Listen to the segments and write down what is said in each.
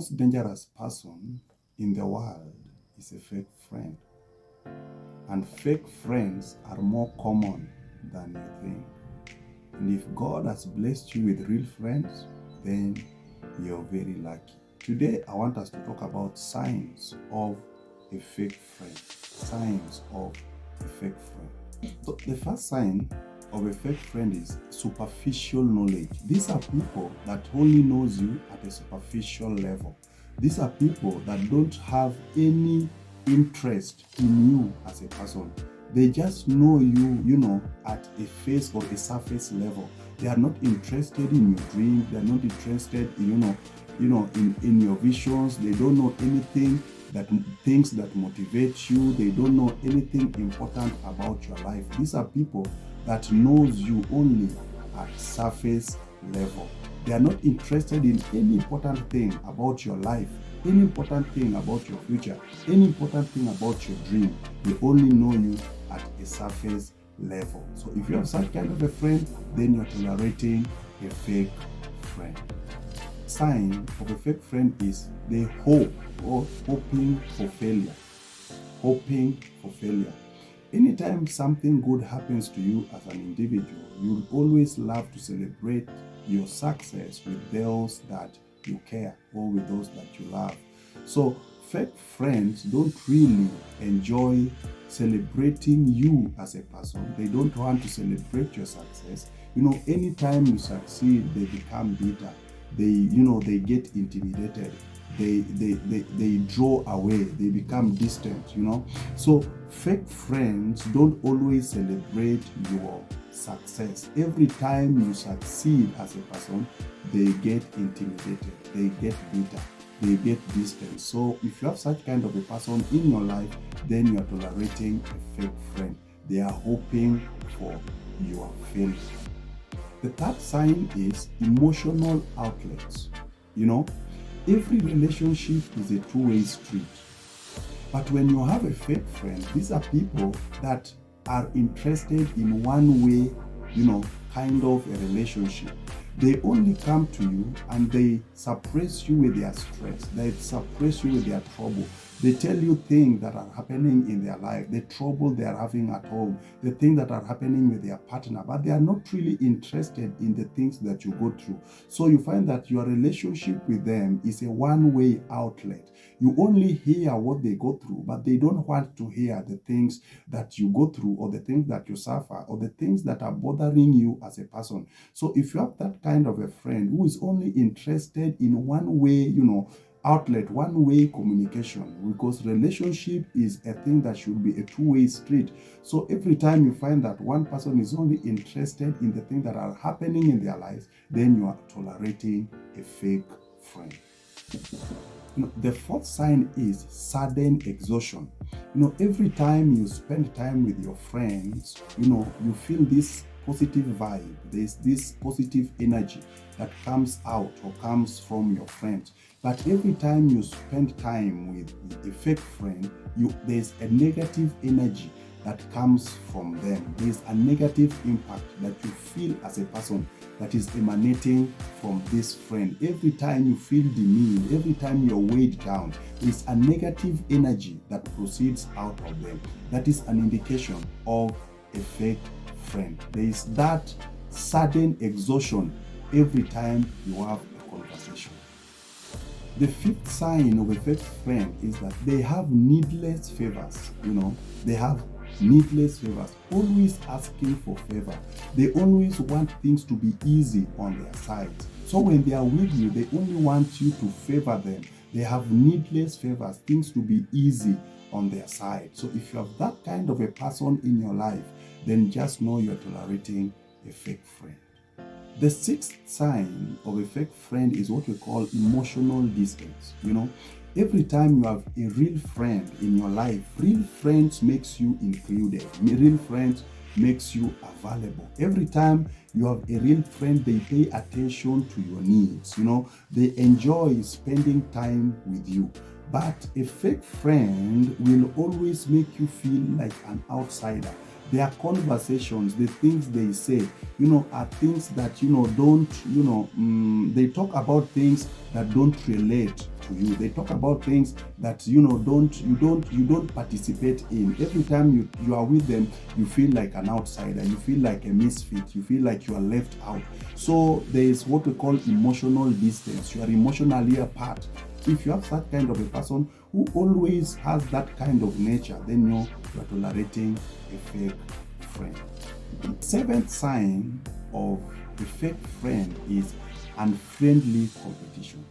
most dangerous person in the world is a fake friend. And fake friends are more common than you think. And if God has blessed you with real friends, then you're very lucky. Today, I want us to talk about signs of a fake friend. Signs of a fake friend. So the first sign of a fake friend is superficial knowledge. These are people that only knows you at a superficial level. These are people that don't have any interest in you as a person. They just know you, at a face or a surface level. They are not interested in your dreams. They are not interested in, in your visions. They don't know anything things that motivate you. They don't know anything important about your life. These are people that knows you only at surface level. They are not interested in any important thing about your life, any important thing about your future, any important thing about your dream. They only know you at a surface level. So if you have such kind of a friend, then you're tolerating a fake friend. Sign of a fake friend is they hope or hoping for failure. Hoping for failure. Anytime something good happens to you as an individual, you'll always love to celebrate your success with those that you care or with those that you love. So fake friends don't really enjoy celebrating you as a person. They don't want to celebrate your success. Anytime you succeed, they become bitter. They get intimidated. They draw away. They become distant. So fake friends don't always celebrate your success. Every time you succeed as a person, they get intimidated. They get bitter. They get distant. So if you have such kind of a person in your life, then you are tolerating a fake friend. They are hoping for your failure. The third sign is emotional outlets. Every relationship is a two-way street. But when you have a fake friend, these are people that are interested in one way, kind of a relationship. They only come to you and they suppress you with their stress. They suppress you with their trouble. They tell you things that are happening in their life, the trouble they are having at home, the things that are happening with their partner, but they are not really interested in the things that you go through. So you find that your relationship with them is a one-way outlet. You only hear what they go through, but they don't want to hear the things that you go through or the things that you suffer or the things that are bothering you as a person. So if you have that kind of a friend who is only interested in one way, outlet, one-way communication, because relationship is a thing that should be a two-way street. So every time you find that one person is only interested in the things that are happening in their lives, then you are tolerating a fake friend. The fourth sign is sudden exhaustion. Every time you spend time with your friends, you feel this positive vibe. There's this positive energy that comes out or comes from your friends. But every time you spend time with a fake friend, there's a negative energy that comes from them. There's a negative impact that you feel as a person that is emanating from this friend. Every time you feel demeaned, every time you're weighed down, there's a negative energy that proceeds out of them. That is an indication of a fake friend. There is that sudden exhaustion every time you have a conversation. The fifth sign of a fake friend is that they have needless favors. They have needless favors, always asking for favor. They always want things to be easy on their side. So when they are with you, they only want you to favor them. They have needless favors, things to be easy on their side. So if you have that kind of a person in your life, then just know you're tolerating a fake friend. The sixth sign of a fake friend is what we call emotional distance. Every time you have a real friend in your life, real friends makes you included. Real friends makes you available. Every time you have a real friend, they pay attention to your needs. They enjoy spending time with you. But a fake friend will always make you feel like an outsider. Their conversations, the things they say, are things that, don't, they talk about things that don't relate to you. They talk about things that you don't participate in. Every time you are with them, you feel like an outsider, you feel like a misfit, you feel like you are left out. So there is what we call emotional distance. You are emotionally apart. If you have that kind of a person who always has that kind of nature, then you are tolerating a fake friend. The seventh sign of a fake friend is unfriendly competition.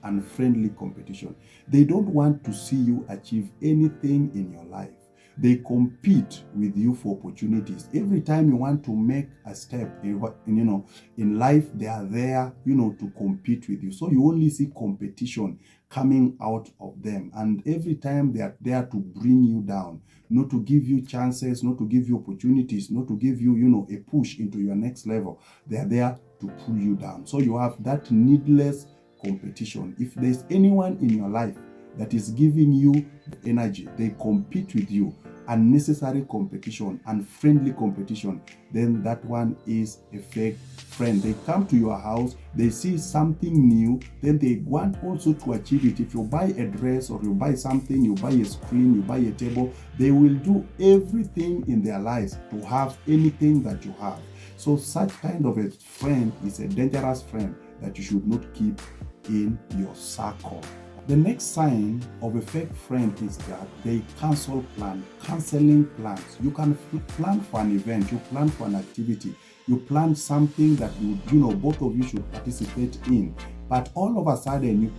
Unfriendly competition. They don't want to see you achieve anything in your life. They compete with you for opportunities. Every time you want to make a step in life, they are there, to compete with you. So you only see competition coming out of them. And every time they are there to bring you down, not to give you chances, not to give you opportunities, not to give you, a push into your next level. They are there to pull you down. So you have that needless competition. If there's anyone in your life that is giving you energy, they compete with you, unnecessary competition, unfriendly competition, then that one is a fake friend. They come to your house, they see something new, then they want also to achieve it. If you buy a dress or you buy something, you buy a screen, you buy a table, they will do everything in their lives to have anything that you have. So such kind of a friend is a dangerous friend that you should not keep in your circle. The next sign of a fake friend is that they cancel plans. Canceling plans. You can plan for an event, you plan for an activity, you plan something that both of you should participate in. But all of a sudden,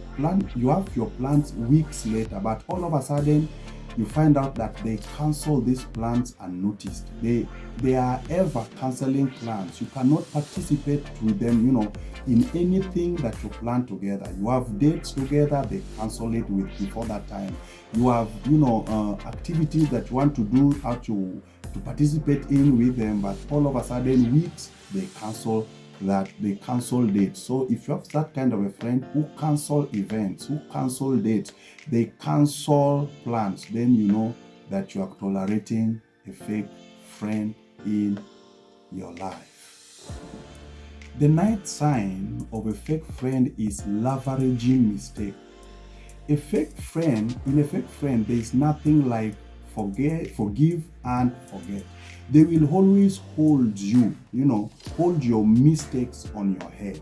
you have your plans weeks later, but all of a sudden, you find out that they cancel these plans unnoticed. They are ever canceling plans. You cannot participate with them, in anything that you plan together. You have dates together, they cancel it before that time. You have, activities that you want to do, how to participate in with them, but all of a sudden, weeks, they cancel dates. So if you have that kind of a friend who cancel events, who cancel dates, they cancel plans, then you know that you are tolerating a fake friend in your life. The ninth sign of a fake friend is leveraging mistake. In a fake friend, there is nothing like forgive and forget. They will always hold your mistakes on your head.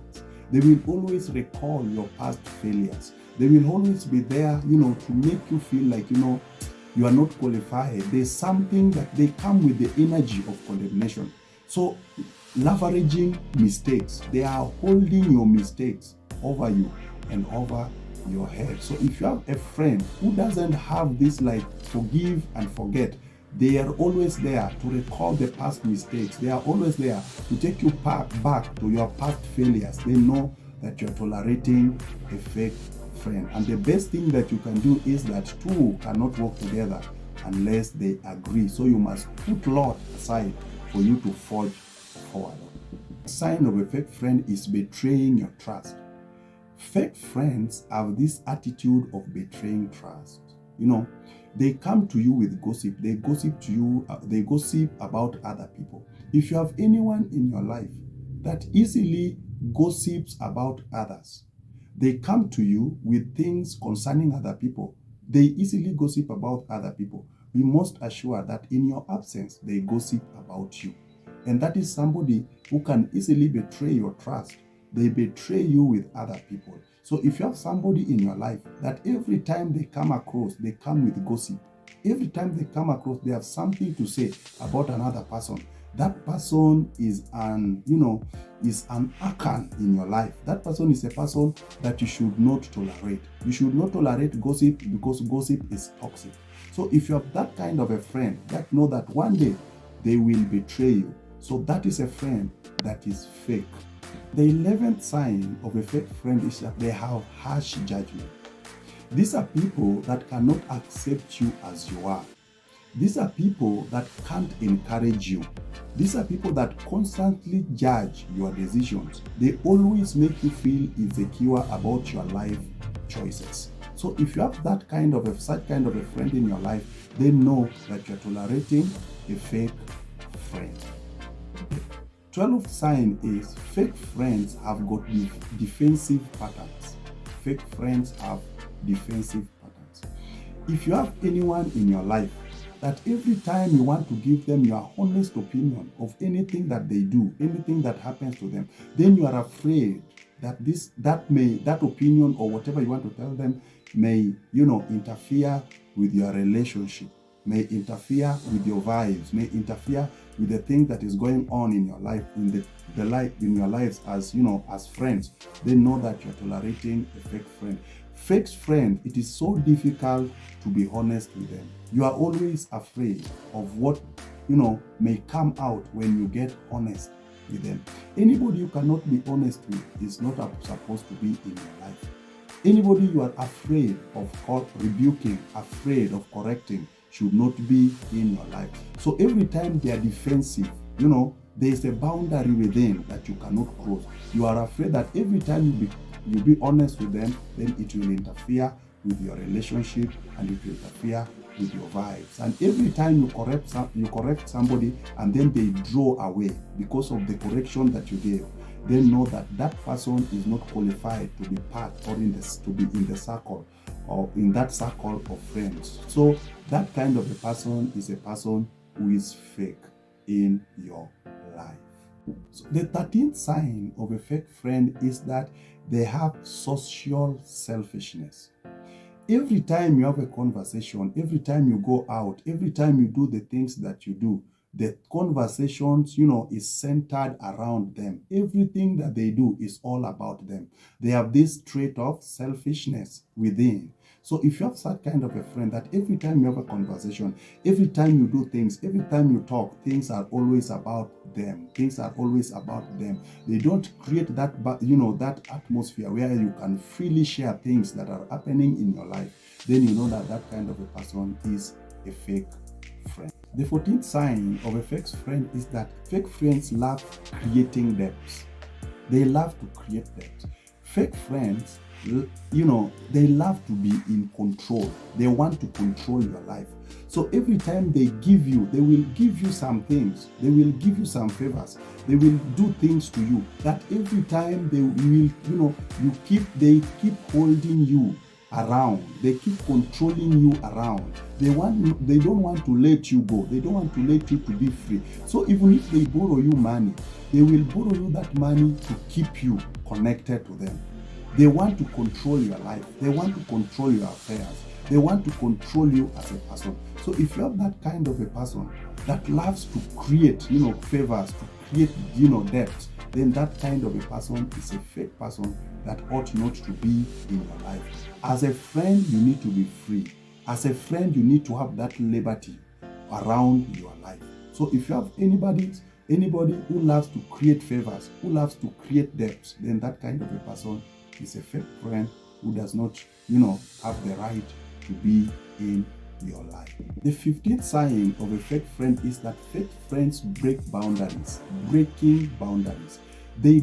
They will always recall your past failures. They will always be there, to make you feel like, you are not qualified. There's something that they come with the energy of condemnation. So, leveraging mistakes, they are holding your mistakes over you and over your head. So if you have a friend who doesn't have this like forgive and forget, they are always there to recall the past mistakes. They are always there to take you back to your past failures. They know that you're tolerating a fake friend. And the best thing that you can do is that two cannot work together unless they agree. So you must put Lord aside for you to forge forward. The sign of a fake friend is betraying your trust. Fake friends have this attitude of betraying trust. They come to you with gossip. They gossip to you. They gossip about other people. If you have anyone in your life that easily gossips about others, they come to you with things concerning other people. They easily gossip about other people. We must assure that in your absence, they gossip about you. And that is somebody who can easily betray your trust. They betray you with other people. So if you have somebody in your life that every time they come across, they come with gossip. Every time they come across, they have something to say about another person. That person is an archon in your life. That person is a person that you should not tolerate. You should not tolerate gossip because gossip is toxic. So if you have that kind of a friend, know that one day they will betray you. So that is a friend that is fake. The 11th sign of a fake friend is that they have harsh judgment. These are people that cannot accept you as you are. These are people that can't encourage you. These are people that constantly judge your decisions. They always make you feel insecure about your life choices. So if you have such kind of a friend in your life, they know that you're tolerating a fake friend. 12th sign is fake friends have got defensive patterns. Fake friends have defensive patterns. If you have anyone in your life that every time you want to give them your honest opinion of anything that they do, anything that happens to them, then you are afraid that that opinion or whatever you want to tell them may, interfere with your relationship, may interfere with your vibes, may interfere with the thing that is going on in your life, in your lives as as friends. They know that you're tolerating a fake friend. Fake friend, it is so difficult to be honest with them. You are always afraid of what may come out when you get honest with them. Anybody you cannot be honest with is not supposed to be in your life. Anybody you are afraid of rebuking, afraid of correcting, should not be in your life. So every time they are defensive, there is a boundary within that you cannot cross. You are afraid that every time you be honest with them, then it will interfere with your relationship and it will interfere with your vibes. And every time you correct somebody and then they draw away because of the correction that you gave, then know that that person is not qualified to be part or to be in the circle or in that circle of friends. So that kind of a person is a person who is fake in your life. So the 13th sign of a fake friend is that they have social selfishness. Every time you have a conversation, every time you go out, every time you do the things that you do, the conversations, is centered around them. Everything that they do is all about them. They have this trait of selfishness within. So if you have that kind of a friend that every time you have a conversation, every time you do things, every time you talk, things are always about them. Things are always about them. They don't create that, that atmosphere where you can freely share things that are happening in your life. Then you know that that kind of a person is a fake friend. The 14th sign of a fake friend is that fake friends love creating debts. They love to create debts. Fake friends, they love to be in control. They want to control your life. So every time they will give you some things. They will give you some favors. They will do things to you that every time they keep holding you around. They keep controlling you around. They don't want to let you go. They don't want to let you to be free. So even if they borrow you money, they will borrow you that money to keep you connected to them. They want to control your life. They want to control your affairs. They want to control you as a person. So if you have that kind of a person that loves to create, favors, to create, debts, then that kind of a person is a fake person that ought not to be in your life. As a friend, you need to be free. As a friend, you need to have that liberty around your life. So if you have anybody who loves to create favors, who loves to create debts, then that kind of a person is a fake friend who does not, have the right to be in your life. The 15th sign of a fake friend is that fake friends break boundaries. Breaking boundaries. They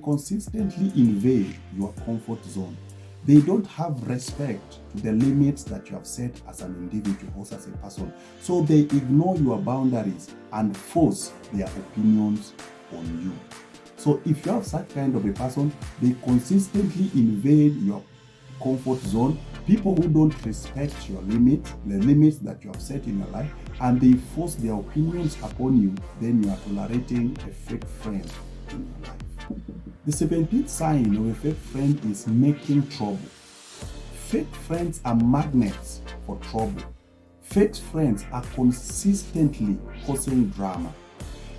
consistently invade your comfort zone. They don't have respect to the limits that you have set as an individual or as a person. So they ignore your boundaries and force their opinions on you. So if you have such kind of a person, they consistently invade your comfort zone. People who don't respect your limits, the limits that you have set in your life, and they force their opinions upon you, then you are tolerating a fake friend in your life. The 17th sign of a fake friend is making trouble. Fake friends are magnets for trouble. Fake friends are consistently causing drama.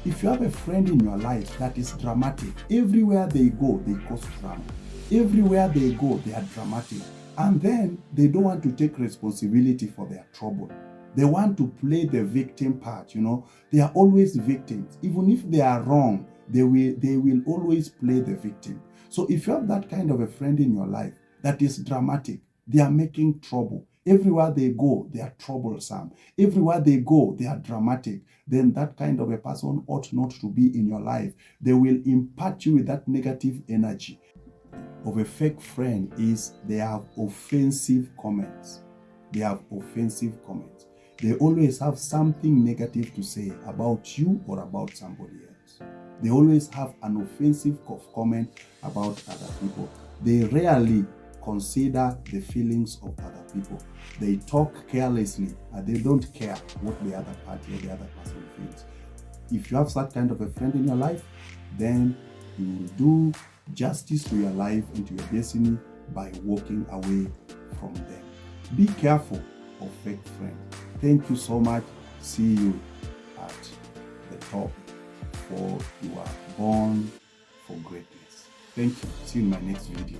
If you have a friend in your life that is dramatic, everywhere they go, they cause drama. Everywhere they go, they are dramatic. And then they don't want to take responsibility for their trouble. They want to play the victim part, They are always victims. Even if they are wrong, they will always play the victim. So if you have that kind of a friend in your life that is dramatic, they are making trouble. Everywhere they go, they are troublesome. Everywhere they go, they are dramatic. Then that kind of a person ought not to be in your life. They will impact you with that negative energy. Of a fake friend is they have offensive comments. They have offensive comments. They always have something negative to say about you or about somebody else. They always have an offensive comment about other people. They rarely consider the feelings of other people. They talk carelessly and they don't care what the other party or the other person feels. If you have that kind of a friend in your life, then you will do justice to your life and to your destiny by walking away from them. Be careful of fake friends. Thank you so much. See you at the top, for you are born for greatness. Thank you. See you in my next video.